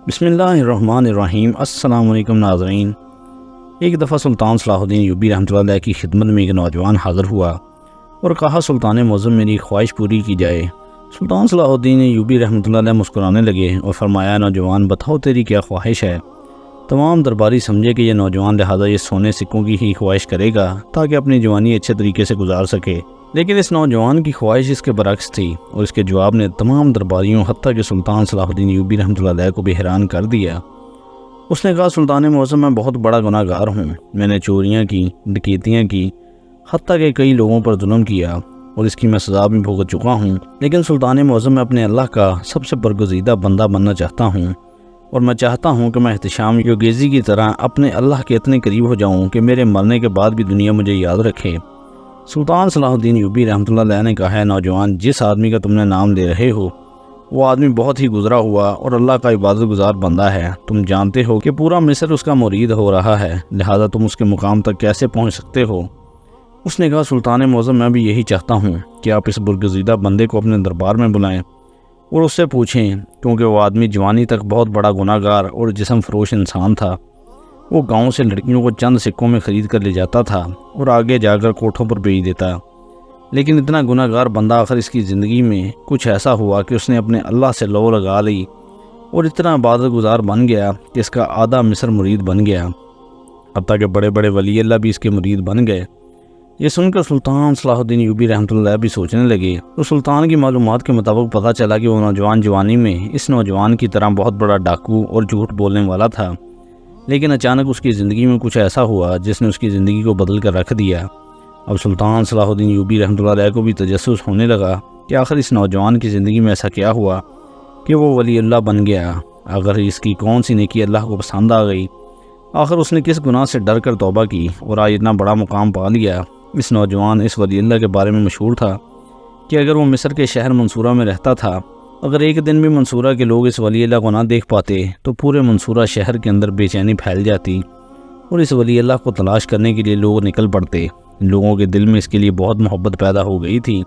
بسم اللہ الرحمن الرحیم۔ السلام علیکم ناظرین۔ ایک دفعہ سلطان صلاح الدین ایوبی رحمۃ اللہ علیہ کی خدمت میں ایک نوجوان حاضر ہوا اور کہا سلطان معظم میری خواہش پوری کی جائے۔ سلطان صلاح الدین ایوبی رحمۃ اللہ علیہ مسکرانے لگے اور فرمایا نوجوان بتاؤ تیری کیا خواہش ہے؟ تمام درباری سمجھے کہ یہ نوجوان لہٰذا یہ سونے سکوں کی ہی خواہش کرے گا تاکہ اپنی جوانی اچھے طریقے سے گزار سکے، لیکن اس نوجوان کی خواہش اس کے برعکس تھی اور اس کے جواب نے تمام درباریوں حتیٰ کہ سلطان صلاح الدین ایوبی رحمۃ اللہ علیہ کو بھی حیران کر دیا۔ اس نے کہا سلطان معظم میں بہت بڑا گناہ گار ہوں، میں نے چوریاں کی، ڈکیتیاں کی، حتیٰ کہ کئی لوگوں پر ظلم کیا اور اس کی میں سزا بھی بھگت چکا ہوں، لیکن سلطان معظم میں اپنے اللہ کا سب سے برگزیدہ بندہ بننا چاہتا ہوں اور میں چاہتا ہوں کہ میں احتشام یوگیزی کی طرح اپنے اللہ کے اتنے قریب ہو جاؤں کہ میرے مرنے کے بعد بھی دنیا مجھے یاد رکھے۔ سلطان صلاح الدین ایوبی رحمۃ اللہ علیہ نے کہا ہے نوجوان جس آدمی کا تم نے نام لے رہے ہو وہ آدمی بہت ہی گزرا ہوا اور اللہ کا عبادت گزار بندہ ہے۔ تم جانتے ہو کہ پورا مصر اس کا مرید ہو رہا ہے، لہذا تم اس کے مقام تک کیسے پہنچ سکتے ہو؟ اس نے کہا سلطان معظم میں بھی یہی چاہتا ہوں کہ آپ اس برگزیدہ بندے کو اپنے دربار میں بلائیں اور اس سے پوچھیں، کیونکہ وہ آدمی جوانی تک بہت بڑا گناہ گار اور جسم فروش انسان تھا۔ وہ گاؤں سے لڑکیوں کو چند سکوں میں خرید کر لے جاتا تھا اور آگے جا کر کوٹھوں پر بیچ دیتا، لیکن اتنا گناہ گار بندہ آخر اس کی زندگی میں کچھ ایسا ہوا کہ اس نے اپنے اللہ سے لو لگا لی اور اتنا عبادت گزار بن گیا کہ اس کا آدھا مصر مرید بن گیا، حتیٰ کہ بڑے بڑے ولی اللہ بھی اس کے مرید بن گئے۔ یہ سن کر سلطان صلاح الدین ایوبی رحمۃ اللہ بھی سوچنے لگے تو سلطان کی معلومات کے مطابق پتہ چلا کہ وہ نوجوان جوانی میں اس نوجوان کی طرح بہت بڑا ڈاکو اور جھوٹ بولنے والا تھا، لیکن اچانک اس کی زندگی میں کچھ ایسا ہوا جس نے اس کی زندگی کو بدل کر رکھ دیا۔ اب سلطان صلاح الدین ایوبی رحمۃ اللہ علیہ کو بھی تجسس ہونے لگا کہ آخر اس نوجوان کی زندگی میں ایسا کیا ہوا کہ وہ ولی اللہ بن گیا، آخر اس کی کون سی نیکی اللہ کو پسند آ گئی، آخر اس نے کس گناہ سے ڈر کر توبہ کی اور آج اتنا بڑا مقام پا لیا۔ اس نوجوان اس ولی اللہ کے بارے میں مشہور تھا کہ اگر وہ مصر کے شہر منصورہ میں رہتا تھا، اگر ایک دن بھی منصورہ کے لوگ اس ولی اللہ کو نہ دیکھ پاتے تو پورے منصورہ شہر کے اندر بے چینی پھیل جاتی اور اس ولی اللہ کو تلاش کرنے کے لیے لوگ نکل پڑتے۔ لوگوں کے دل میں اس کے لیے بہت محبت پیدا ہو گئی تھی،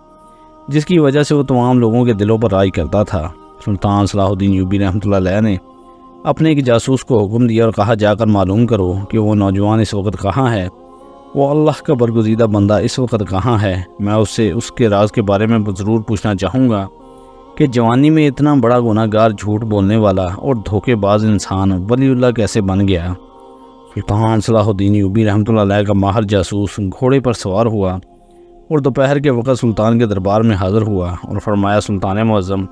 جس کی وجہ سے وہ تمام لوگوں کے دلوں پر راج کرتا تھا۔ سلطان صلاح الدین ایوبی رحمۃ اللہ علیہ نے اپنے ایک جاسوس کو حکم دیا اور کہا جا کر معلوم کرو کہ وہ نوجوان اس وقت کہاں ہے، وہ اللہ کا برگزیدہ بندہ اس وقت کہاں ہے، میں اس سے اس کے راز کے بارے میں ضرور پوچھنا چاہوں گا کہ جوانی میں اتنا بڑا گناہ گار، جھوٹ بولنے والا اور دھوکے باز انسان ولی اللہ کیسے بن گیا۔ سلطان صلاح الدین ایوبی رحمۃ اللہ علیہ کا ماہر جاسوس گھوڑے پر سوار ہوا اور دوپہر کے وقت سلطان کے دربار میں حاضر ہوا اور فرمایا سلطان معظم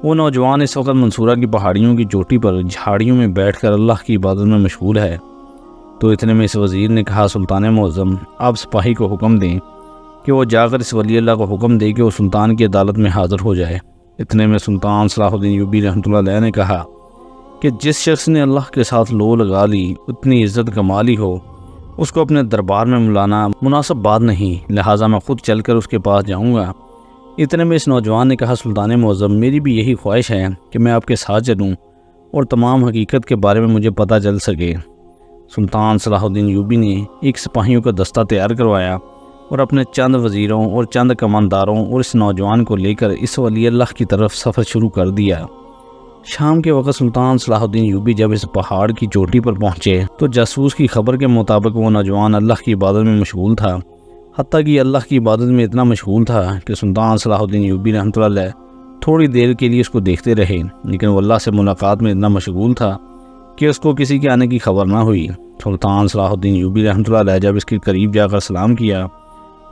وہ نوجوان اس وقت منصورہ کی پہاڑیوں کی چوٹی پر جھاڑیوں میں بیٹھ کر اللہ کی عبادت میں مشغول ہے۔ تو اتنے میں اس وزیر نے کہا سلطان معظم آپ سپاہی کو حکم دیں کہ وہ جا کر اس ولی اللہ کو حکم دے کہ وہ سلطان کی عدالت میں حاضر ہو جائے۔ اتنے میں سلطان صلاح الدین ایوبی رحمۃ اللہ علیہ نے کہا کہ جس شخص نے اللہ کے ساتھ لو لگا لی، اتنی عزت کما لی ہو، اس کو اپنے دربار میں بلانا مناسب بات نہیں، لہٰذا میں خود چل کر اس کے پاس جاؤں گا۔ اتنے میں اس نوجوان نے کہا سلطان معظم میری بھی یہی خواہش ہے کہ میں آپ کے ساتھ چلوں اور تمام حقیقت کے بارے میں مجھے پتہ چل سکے۔ سلطان صلاح الدین ایوبی نے ایک سپاہیوں کا دستہ تیار کروایا اور اپنے چند وزیروں اور چند کمانداروں اور اس نوجوان کو لے کر اس ولی اللہ کی طرف سفر شروع کر دیا۔ شام کے وقت سلطان صلاح الدین ایوبی جب اس پہاڑ کی چوٹی پر پہنچے تو جاسوس کی خبر کے مطابق وہ نوجوان اللہ کی عبادت میں مشغول تھا، حتیٰ کہ اللہ کی عبادت میں اتنا مشغول تھا کہ سلطان صلاح الدین ایوبی رحمۃ اللہ علیہ تھوڑی دیر کے لیے اس کو دیکھتے رہے، لیکن وہ اللہ سے ملاقات میں اتنا مشغول تھا کہ اس کو کسی کے آنے کی خبر نہ ہوئی۔ سلطان صلاح الدین ایوبی رحمۃ اللہ علیہ جب اس کے قریب جا کر سلام کیا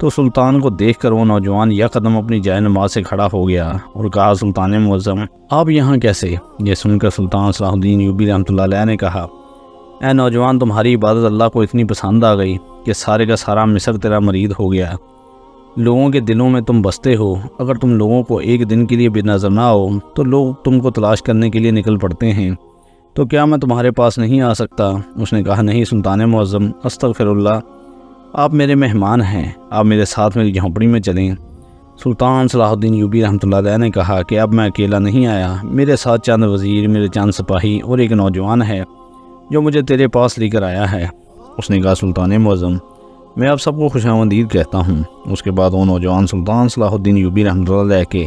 تو سلطان کو دیکھ کر وہ نوجوان یک قدم اپنی جائے نماز سے کھڑا ہو گیا اور کہا سلطان معظم آپ یہاں کیسے؟ یہ سن کر سلطان صلاح الدین ایوبی رحمۃ اللہ علیہ نے کہا اے نوجوان تمہاری عبادت اللہ کو اتنی پسند آ گئی کہ سارے کا سارا مصر تیرا مرید ہو گیا، لوگوں کے دلوں میں تم بستے ہو، اگر تم لوگوں کو ایک دن کے لیے بھی نظر نہ آؤ تو لوگ تم کو تلاش کرنے کے لیے نکل پڑتے ہیں، تو کیا میں تمہارے پاس نہیں آ سکتا؟ اس نے کہا نہیں سلطان معظم استغفر اللہ، آپ میرے مہمان ہیں، آپ میرے ساتھ میری جھونپڑی میں چلیں۔ سلطان صلاح الدین ایوبی رحمۃ اللہ علیہ نے کہا کہ اب میں اکیلا نہیں آیا، میرے ساتھ چند وزیر، میرے چند سپاہی اور ایک نوجوان ہے جو مجھے تیرے پاس لے کر آیا ہے۔ اس نے کہا سلطان معظم میں آپ سب کو خوش آمدید کہتا ہوں۔ اس کے بعد وہ نوجوان سلطان صلاح الدین ایوبی رحمۃ اللہ علیہ کے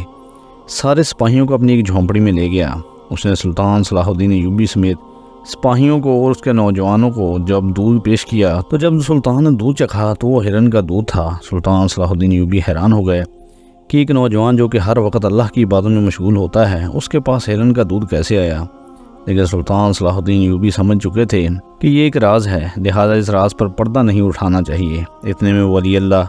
سارے سپاہیوں کو اپنی ایک جھونپڑی میں لے گیا اس نے سلطان صلاح الدین ایوبی سمیت سپاہیوں کو اور اس کے نوجوانوں کو جب دودھ پیش کیا تو جب سلطان نے دودھ چکھا تو وہ ہرن کا دودھ تھا۔ سلطان صلاح الدین ایوبی حیران ہو گئے کہ ایک نوجوان جو کہ ہر وقت اللہ کی عبادت میں مشغول ہوتا ہے اس کے پاس ہرن کا دودھ کیسے آیا؟ لیکن سلطان صلاح الدین ایوبی سمجھ چکے تھے کہ یہ ایک راز ہے، لہٰذا اس راز پر پردہ نہیں اٹھانا چاہیے۔ اتنے میں ولی اللہ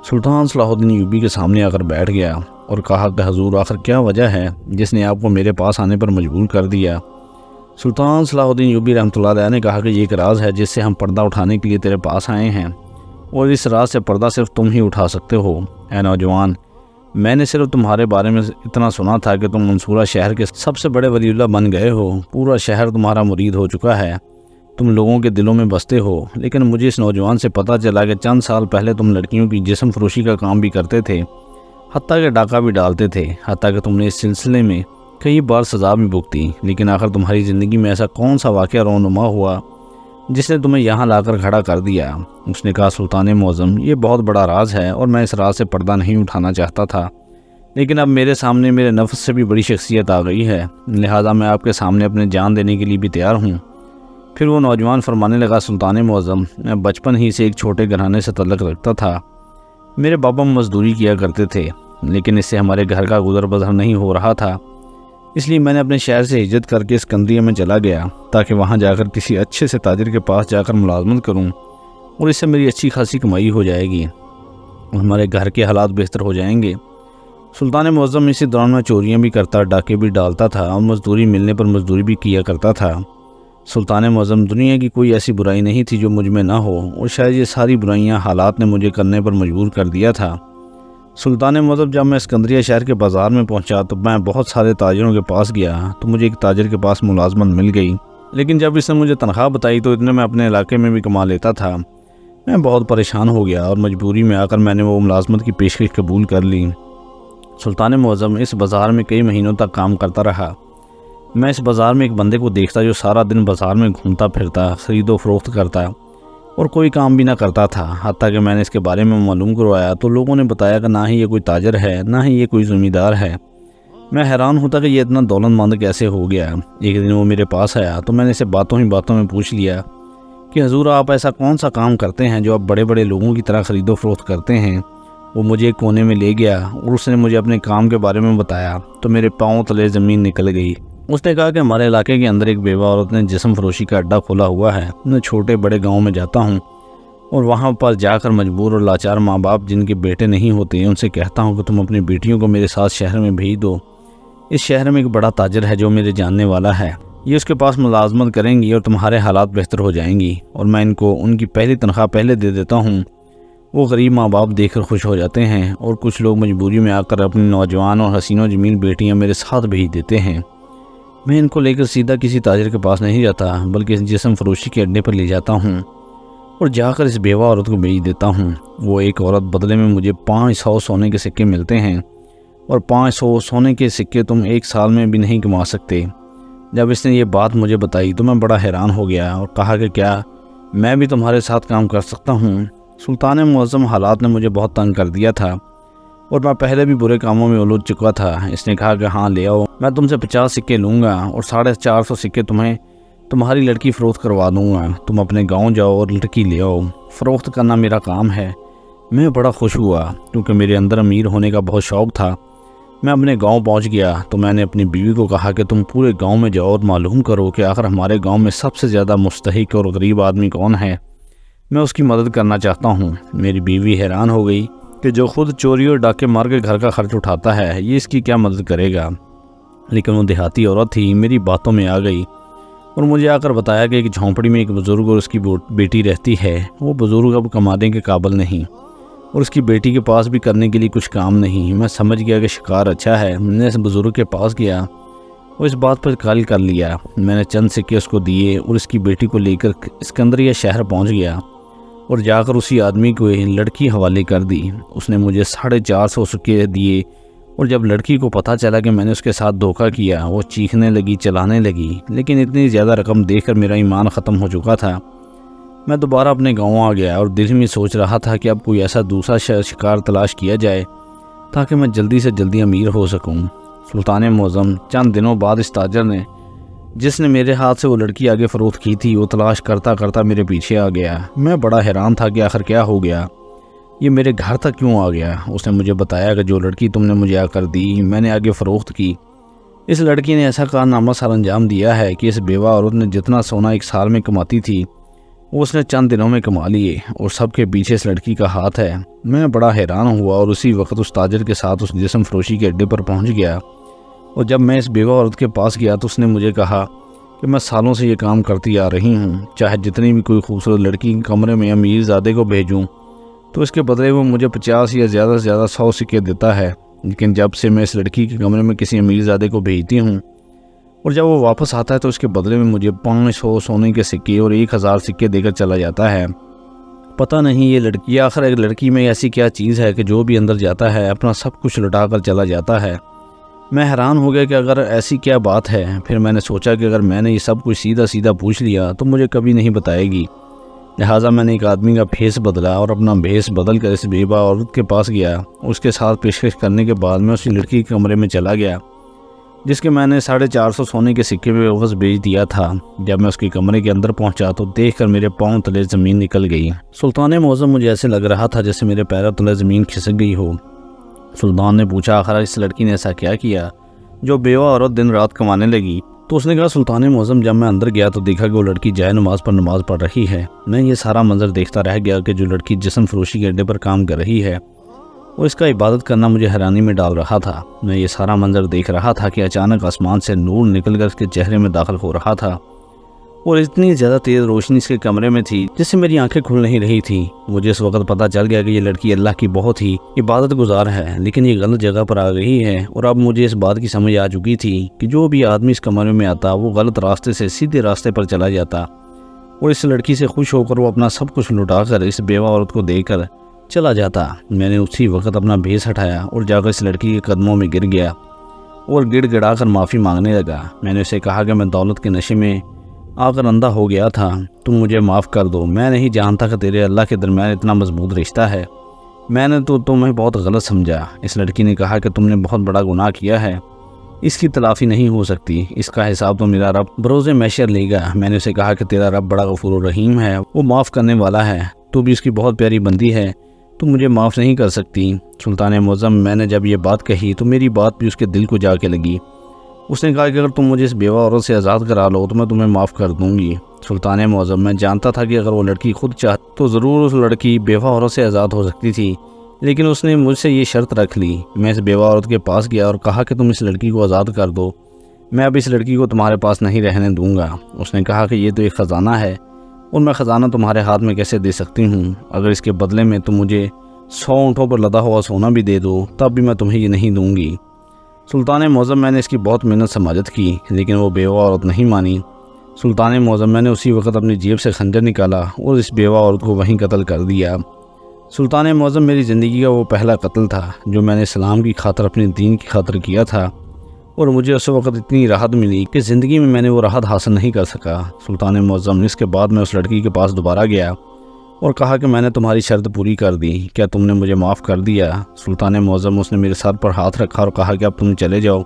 سلطان صلاح الدین ایوبی کے سامنے آ کر بیٹھ گیا اور کہا کہ حضور آخر کیا وجہ ہے جس نے آپ کو میرے پاس آنے پر مجبور کر دیا؟ سلطان صلاح الدین ایوبی رحمۃ اللہ علیہ نے کہا کہ یہ ایک راز ہے جس سے ہم پردہ اٹھانے کے لیے تیرے پاس آئے ہیں، اور اس راز سے پردہ صرف تم ہی اٹھا سکتے ہو۔ اے نوجوان، میں نے صرف تمہارے بارے میں اتنا سنا تھا کہ تم منصورہ شہر کے سب سے بڑے ولی اللہ بن گئے ہو، پورا شہر تمہارا مرید ہو چکا ہے، تم لوگوں کے دلوں میں بستے ہو۔ لیکن مجھے اس نوجوان سے پتہ چلا کہ چند سال پہلے تم لڑکیوں کی جسم فروشی کا کام بھی کرتے تھے، حتیٰ کہ ڈاکہ بھی ڈالتے تھے، حتیٰ کہ تم نے اس سلسلے میں کئی بار سزا بھی بھگتی۔ لیکن آخر تمہاری زندگی میں ایسا کون سا واقعہ رونما ہوا جس نے تمہیں یہاں لا کر کھڑا کر دیا؟ اس نے کہا سلطان معظم، یہ بہت بڑا راز ہے اور میں اس راز سے پردہ نہیں اٹھانا چاہتا تھا، لیکن اب میرے سامنے میرے نفس سے بھی بڑی شخصیت آ گئی ہے، لہٰذا میں آپ کے سامنے اپنے جان دینے کے لیے بھی تیار ہوں۔ پھر وہ نوجوان فرمانے لگا، سلطان معظم، میں بچپن ہی سے ایک چھوٹے گھرانے سے تعلق رکھتا تھا، میرے بابا مزدوری کیا کرتے تھے، لیکن اس سے ہمارے گھر کا گزر بسر نہیں ہو رہا تھا، اس لیے میں نے اپنے شہر سے ہجرت کر کے اسکندریہ میں چلا گیا تاکہ وہاں جا کر کسی اچھے سے تاجر کے پاس جا کر ملازمت کروں اور اس سے میری اچھی خاصی کمائی ہو جائے گی اور ہمارے گھر کے حالات بہتر ہو جائیں گے۔ سلطان معظم، اسی دوران میں چوریاں بھی کرتا، ڈاکے بھی ڈالتا تھا اور مزدوری ملنے پر مزدوری بھی کیا کرتا تھا۔ سلطان معظم، دنیا کی کوئی ایسی برائی نہیں تھی جو مجھ میں نہ ہو، اور شاید یہ ساری برائیاں حالات نے مجھے کرنے پر مجبور کر دیا تھا۔ سلطان معظم، جب میں اسکندریہ شہر کے بازار میں پہنچا تو میں بہت سارے تاجروں کے پاس گیا تو مجھے ایک تاجر کے پاس ملازمت مل گئی، لیکن جب اس نے مجھے تنخواہ بتائی تو اتنے میں اپنے علاقے میں بھی کما لیتا تھا۔ میں بہت پریشان ہو گیا اور مجبوری میں آ کر میں نے وہ ملازمت کی پیشکش قبول کر لی۔ سلطان معظم، اس بازار میں کئی مہینوں تک کام کرتا رہا۔ میں اس بازار میں ایک بندے کو دیکھتا جو سارا دن بازار میں گھومتا پھرتا، خرید و فروخت کرتا اور کوئی کام بھی نہ کرتا تھا، حتیٰ کہ میں نے اس کے بارے میں معلوم کروایا تو لوگوں نے بتایا کہ نہ ہی یہ کوئی تاجر ہے نہ ہی یہ کوئی زمیندار ہے۔ میں حیران ہوتا کہ یہ اتنا دولت مند کیسے ہو گیا۔ ایک دن وہ میرے پاس آیا تو میں نے اسے باتوں ہی باتوں میں پوچھ لیا کہ حضور، آپ ایسا کون سا کام کرتے ہیں جو آپ بڑے بڑے لوگوں کی طرح خرید و فروخت کرتے ہیں؟ وہ مجھے ایک کونے میں لے گیا اور اس نے مجھے اپنے کام کے بارے میں بتایا تو میرے پاؤں تلے زمین نکل گئی۔ اس نے کہا کہ ہمارے علاقے کے اندر ایک بیوہ عورت نے جسم فروشی کا اڈا کھولا ہوا ہے، میں چھوٹے بڑے گاؤں میں جاتا ہوں اور وہاں پر جا کر مجبور اور لاچار ماں باپ جن کے بیٹے نہیں ہوتے ان سے کہتا ہوں کہ تم اپنی بیٹیوں کو میرے ساتھ شہر میں بھیج دو۔ اس شہر میں ایک بڑا تاجر ہے جو میرے جاننے والا ہے، یہ اس کے پاس ملازمت کریں گی اور تمہارے حالات بہتر ہو جائیں گی، اور میں ان کو ان کی پہلی تنخواہ پہلے دے دیتا ہوں۔ وہ غریب ماں باپ دیکھ کر خوش ہو جاتے ہیں اور کچھ لوگ مجبوری میں آ کر اپنی نوجوان اور حسین و جمیل بیٹیاں میرے ساتھ بھیج دیتے ہیں۔ میں ان کو لے کر سیدھا کسی تاجر کے پاس نہیں جاتا بلکہ اس جسم فروشی کے اڈے پر لے جاتا ہوں اور جا کر اس بیوہ عورت کو بیچ دیتا ہوں۔ وہ ایک عورت بدلے میں مجھے 500 سونے کے سکے ملتے ہیں، اور 500 سونے کے سکے تم ایک سال میں بھی نہیں کما سکتے۔ جب اس نے یہ بات مجھے بتائی تو میں بڑا حیران ہو گیا اور کہا کہ کیا میں بھی تمہارے ساتھ کام کر سکتا ہوں؟ سلطان معظم، حالات نے مجھے بہت تنگ کر دیا تھا اور میں پہلے بھی برے کاموں میں الجھ چکا تھا۔ اس نے کہا کہ ہاں لے آؤ، میں تم سے 50 سکے لوں گا اور 450 سکے تمہاری لڑکی فروخت کروا دوں گا، تم اپنے گاؤں جاؤ اور لڑکی لے آؤ، فروخت کرنا میرا کام ہے۔ میں بڑا خوش ہوا کیونکہ میرے اندر امیر ہونے کا بہت شوق تھا۔ میں اپنے گاؤں پہنچ گیا تو میں نے اپنی بیوی کو کہا کہ تم پورے گاؤں میں جاؤ اور معلوم کرو کہ آخر ہمارے گاؤں میں سب سے زیادہ مستحق اور غریب آدمی کون ہے، میں اس کی مدد کرنا چاہتا ہوں۔ میری بیوی حیران ہو گئی کہ جو خود چوری اور ڈاکے مار کے گھر کا خرچ اٹھاتا ہے یہ اس کی کیا مدد کرے گا، لیکن وہ دیہاتی عورت تھی، میری باتوں میں آ گئی اور مجھے آ کر بتایا کہ ایک جھونپڑی میں ایک بزرگ اور اس کی بیٹی رہتی ہے۔ وہ بزرگ اب کمانے کے قابل نہیں اور اس کی بیٹی کے پاس بھی کرنے کے لیے کچھ کام نہیں۔ میں سمجھ گیا کہ شکار اچھا ہے، میں نے اس بزرگ کے پاس گیا اور اس بات پر قائل کر لیا۔ میں نے چند سکے اس کو دیے اور اس کی بیٹی کو لے کر اسکندریہ شہر پہنچ گیا اور جا کر اسی آدمی کو لڑکی حوالے کر دی۔ اس نے مجھے 450 سکے دیے اور جب لڑکی کو پتہ چلا کہ میں نے اس کے ساتھ دھوکہ کیا وہ چیخنے لگی، چلانے لگی، لیکن اتنی زیادہ رقم دیکھ کر میرا ایمان ختم ہو چکا تھا۔ میں دوبارہ اپنے گاؤں آ گیا اور دل میں سوچ رہا تھا کہ اب کوئی ایسا دوسرا شکار تلاش کیا جائے تاکہ میں جلدی سے جلدی امیر ہو سکوں۔ سلطان معظم، چند دنوں بعد اس تاجر نے جس نے میرے ہاتھ سے وہ لڑکی آگے فروخت کی تھی وہ تلاش کرتا کرتا میرے پیچھے آ گیا۔ میں بڑا حیران تھا کہ آخر کیا ہو گیا، یہ میرے گھر تک کیوں آ گیا۔ اس نے مجھے بتایا کہ جو لڑکی تم نے مجھے آ کر دی میں نے آگے فروخت کی۔ اس لڑکی نے ایسا کارنامہ سر انجام دیا ہے کہ اس بیوہ عورت نے جتنا سونا ایک سال میں کماتی تھی وہ اس نے چند دنوں میں کما لیے، اور سب کے پیچھے اس لڑکی کا ہاتھ ہے۔ میں بڑا حیران ہوا اور اسی وقت اس تاجر کے ساتھ اس جسم فروشی کے اڈے پر پہنچ گیا، اور جب میں اس بیوہ عورت کے پاس گیا تو اس نے مجھے کہا کہ میں سالوں سے یہ کام کرتی آ رہی ہوں، چاہے جتنی بھی کوئی خوبصورت لڑکی کے کمرے میں امیر زادے کو بھیجوں تو اس کے بدلے وہ مجھے 50 یا زیادہ سے زیادہ 100 سکے دیتا ہے، لیکن جب سے میں اس لڑکی کے کمرے میں کسی امیر زادے کو بھیجتی ہوں اور جب وہ واپس آتا ہے تو اس کے بدلے میں مجھے 500 سونے کے سکے اور 1000 سکے دے کر چلا جاتا ہے۔ پتہ نہیں یہ لڑکی آخر ایک لڑکی میں ایسی کیا چیز ہے کہ جو بھی اندر جاتا ہے اپنا سب کچھ لٹا کر چلا جاتا ہے۔ میں حیران ہو گیا کہ اگر ایسی کیا بات ہے۔ پھر میں نے سوچا کہ اگر میں نے یہ سب کچھ سیدھا سیدھا پوچھ لیا تو مجھے کبھی نہیں بتائے گی، لہٰذا میں نے ایک آدمی کا بھیس بدلا اور اپنا بھیس بدل کر اس بیوہ عورت کے پاس گیا۔ اس کے ساتھ پیشکش کرنے کے بعد میں اسی لڑکی کے کمرے میں چلا گیا جس کے میں نے 450 سونے کے سکے میں عوض بیچ دیا تھا۔ جب میں اس کے کمرے کے اندر پہنچا تو دیکھ کر میرے پاؤں تلے زمین نکل گئی۔ سلطان معظم، مجھے ایسے لگ رہا تھا جیسے میرے پیروں تلے زمین کھسک گئی ہو۔ سلطان نے پوچھا آخر اس لڑکی نے ایسا کیا کیا جو بیوہ عورت دن رات کمانے لگی؟ تو اس نے کہا سلطان معظم، جب میں اندر گیا تو دیکھا کہ وہ لڑکی جائے نماز پر نماز پڑھ رہی ہے۔ میں یہ سارا منظر دیکھتا رہ گیا کہ جو لڑکی جسم فروشی کے اڈے پر کام کر رہی ہے اور اس کا عبادت کرنا مجھے حیرانی میں ڈال رہا تھا۔ میں یہ سارا منظر دیکھ رہا تھا کہ اچانک آسمان سے نور نکل کر اس کے چہرے میں داخل ہو رہا تھا، اور اتنی زیادہ تیز روشنی اس کے کمرے میں تھی جس سے میری آنکھیں کھل نہیں رہی تھیں۔ مجھے اس وقت پتہ چل گیا کہ یہ لڑکی اللہ کی بہت ہی عبادت گزار ہے، لیکن یہ غلط جگہ پر آ گئی ہے، اور اب مجھے اس بات کی سمجھ آ چکی تھی کہ جو بھی آدمی اس کمرے میں آتا وہ غلط راستے سے سیدھے راستے پر چلا جاتا، اور اس لڑکی سے خوش ہو کر وہ اپنا سب کچھ لٹا کر اس بیوہ عورت کو دے کر چلا جاتا۔ میں نے اسی وقت اپنا بھیس ہٹایا اور جا کر اس لڑکی کے قدموں میں گر گیا اور گڑ گڑا کر معافی مانگنے لگا۔ میں نے اسے کہا کہ میں دولت کے نشے میں آ کر اندھا ہو گیا تھا، تم مجھے معاف کر دو۔ میں نہیں جانتا کہ تیرے اللہ کے درمیان اتنا مضبوط رشتہ ہے، میں نے تو تمہیں بہت غلط سمجھا۔ اس لڑکی نے کہا کہ تم نے بہت بڑا گناہ کیا ہے، اس کی تلافی نہیں ہو سکتی، اس کا حساب تو میرا رب بروز محشر لے گا۔ میں نے اسے کہا کہ تیرا رب بڑا غفور الرحیم ہے، وہ معاف کرنے والا ہے، تو بھی اس کی بہت پیاری بندی ہے، تو مجھے معاف نہیں کر سکتی۔ سلطان معظم، میں نے جب یہ بات کہی تو میری بات بھی اس کے دل کو جا کے لگی۔ اس نے کہا کہ اگر تم مجھے اس بیوہ عورت سے آزاد کرا لو تو میں تمہیں معاف کر دوں گی۔ سلطان معظم، میں جانتا تھا کہ اگر وہ لڑکی خود چاہتی تو ضرور اس لڑکی بیوہ عورت سے آزاد ہو سکتی تھی، لیکن اس نے مجھ سے یہ شرط رکھ لی۔ میں اس بیوہ عورت کے پاس گیا اور کہا کہ تم اس لڑکی کو آزاد کر دو، میں اب اس لڑکی کو تمہارے پاس نہیں رہنے دوں گا۔ اس نے کہا کہ یہ تو ایک خزانہ ہے اور میں خزانہ تمہارے ہاتھ میں کیسے دے سکتی ہوں؟ اگر اس کے بدلے میں تم مجھے 100 اونٹوں پر لدا ہوا سونا بھی دے دو تب بھی میں تمہیں یہ نہیں دوں گی۔ سلطان معظم، میں نے اس کی بہت محنت سماجت کی لیکن وہ بیوہ عورت نہیں مانی۔ سلطان معظم، میں نے اسی وقت اپنی جیب سے خنجر نکالا اور اس بیوہ عورت کو وہیں قتل کر دیا۔ سلطان معظم، میری زندگی کا وہ پہلا قتل تھا جو میں نے اسلام کی خاطر اپنے دین کی خاطر کیا تھا، اور مجھے اس وقت اتنی راحت ملی کہ زندگی میں نے وہ راحت حاصل نہیں کر سکا۔ سلطان معظم، اس کے بعد میں اس لڑکی کے پاس دوبارہ گیا اور کہا کہ میں نے تمہاری شرط پوری کر دی، کیا تم نے مجھے معاف کر دیا؟ سلطان معظم، اس نے میرے سر پر ہاتھ رکھا اور کہا کہ اب تم چلے جاؤ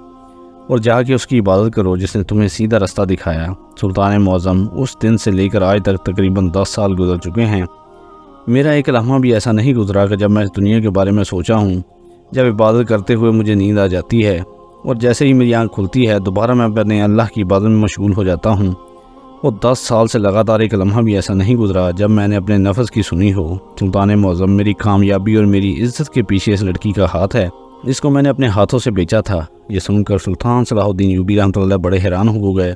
اور جا کے اس کی عبادت کرو جس نے تمہیں سیدھا راستہ دکھایا۔ سلطان معظم، اس دن سے لے کر آج تک تقریباً 10 سال گزر چکے ہیں، میرا ایک لمحہ بھی ایسا نہیں گزرا کہ جب میں اس دنیا کے بارے میں سوچا ہوں۔ جب عبادت کرتے ہوئے مجھے نیند آ جاتی ہے اور جیسے ہی میری آنکھ کھلتی ہے دوبارہ میں اپنے اللہ کی عبادت میں مشغول ہو جاتا ہوں، اور 10 سال سے لگاتار ایک لمحہ بھی ایسا نہیں گزرا جب میں نے اپنے نفس کی سنی ہو۔ سلطان معظم، میری کامیابی اور میری عزت کے پیچھے اس لڑکی کا ہاتھ ہے جس کو میں نے اپنے ہاتھوں سے بیچا تھا۔ یہ سن کر سلطان صلاح الدین ایوبی رحمۃ اللہ بڑے حیران ہو گئے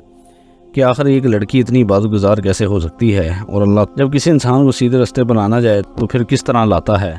کہ آخر ایک لڑکی اتنی عبادت گزار کیسے ہو سکتی ہے، اور اللہ جب کسی انسان کو سیدھے راستے پر آنا جائے تو پھر کس طرح لاتا ہے۔